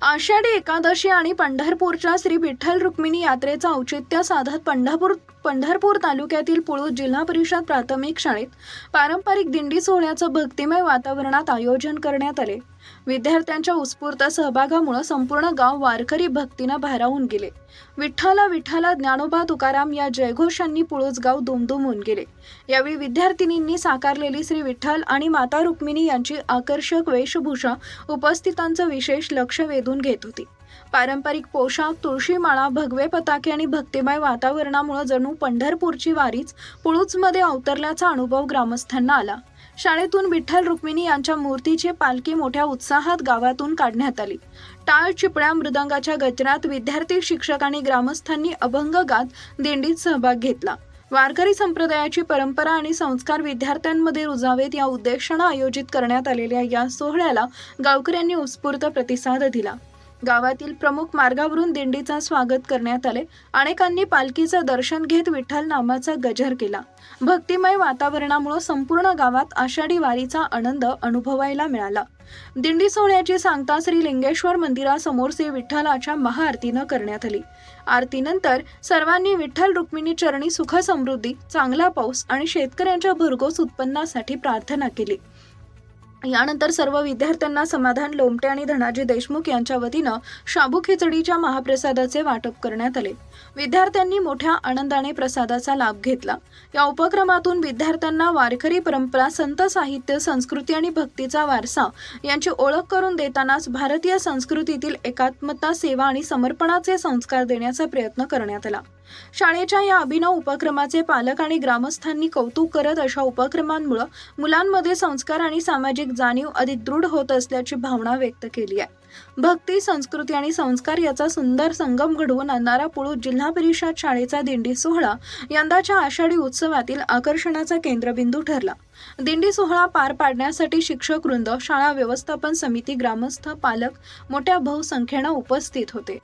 आषाढी एकादशी आणि पंढरपूरच्या श्री विठ्ठल रुक्मिणी यात्रेचं औचित्य साधत पंढरपूर तालुक्यातील पुळूस जिल्हा परिषद प्राथमिक शाळेत पारंपरिक दिंडी सोहळ्याचं भक्तिमय वातावरणात आयोजन करण्यात आले। विद्यार्थ्यांच्या उत्स्फूर्त सहभागामुळे संपूर्ण गाव वारकरी भक्तीने भारावून गेले। विठ्ठला विठ्ठला ज्ञानोबा तुकाराम या जयघोषांनी पुळूस गाव दुमदुमून गेले। यावेळी विद्यार्थिनींनी साकारलेली श्री विठ्ठल आणि माता रुक्मिणी यांची आकर्षक वेशभूषा उपस्थितांचं विशेष लक्ष वेधून घेत होती। पारंपरिक पोशाख, तुळशीमाळा, भगवे पताके आणि भक्तिमय वातावरणामुळे जणू पंढरपूरची वारीच पुळूसमध्ये अवतरल्याचा अनुभव ग्रामस्थांना आला। शाळेतून विठ्ठल रुक्मिणी यांच्या मूर्तीची पालखी मोठ्या उत्साहात गावातून काढण्यात आली। टाळ, चिपळ्या, मृदंगाच्या गजरात विद्यार्थी, शिक्षक आणि ग्रामस्थांनी अभंग गात दिंडीत सहभाग घेतला। वारकरी संप्रदायाची परंपरा आणि संस्कार विद्यार्थ्यांमध्ये रुजावेत या उद्देशाने आयोजित करण्यात आलेल्या या सोहळ्याला गावकऱ्यांनी उत्स्फूर्त प्रतिसाद दिला। गावातील प्रमुख मार्गावरून दिंडीचा स्वागत करण्यात आले। अनेकांनी पालखीचं दर्शन घेत विठ्ठल नामाचा गजर केला। भक्तिमय वातावरणामुळे संपूर्ण गावात आषाढी वारीचा आनंद अनुभवायला मिळाला। दिंडी सोहळ्याची सांगता श्री लिंगेश्वर मंदिरासमोर श्री विठ्ठलाच्या महाआरतीनं करण्यात आली। आरतीनंतर सर्वांनी विठ्ठल रुक्मिणी चरणी सुख समृद्धी, चांगला पाऊस आणि शेतकऱ्यांच्या भरघोस उत्पन्नासाठी प्रार्थना केली। यानंतर सर्व विद्यार्थ्यांना समाधान लोमटे आणि धनाजी देशमुख यांच्या वतीनं शाबू खिचडीच्या महाप्रसादाचे वाटप करण्यात आले। विद्यार्थ्यांनी मोठ्या आनंदाने प्रसादाचा लाभ घेतला। या उपक्रमातून विद्यार्थ्यांना वारकरी परंपरा, संत साहित्य, संस्कृती आणि भक्तीचा वारसा यांची ओळख करून देतानाच भारतीय संस्कृतीतील एकात्मता, सेवा आणि समर्पणाचे संस्कार देण्याचा प्रयत्न करण्यात आला। शाळेच्या या अभिनव उपक्रमाचे पालक आणि ग्रामस्थांनी कौतुक करत अशा उपक्रमांमुळे मुलांमध्ये संस्कार आणि सामाजिक जाणीव अधिक दृढ होत असल्याची भावना व्यक्त केली आहे। भक्ती, संस्कृती आणि संस्कार याचा सुंदर संगम घडवून आणणारा पुळूस जिल्हा परिषद शाळेचा दिंडी सोहळा यंदाच्या आषाढी उत्सवातील आकर्षणाचा केंद्रबिंदू ठरला। दिंडी सोहळा पार पाडण्यासाठी शिक्षक वृंद, शाळा व्यवस्थापन समिती, ग्रामस्थ, पालक मोठ्या बहुसंख्येने उपस्थित होते।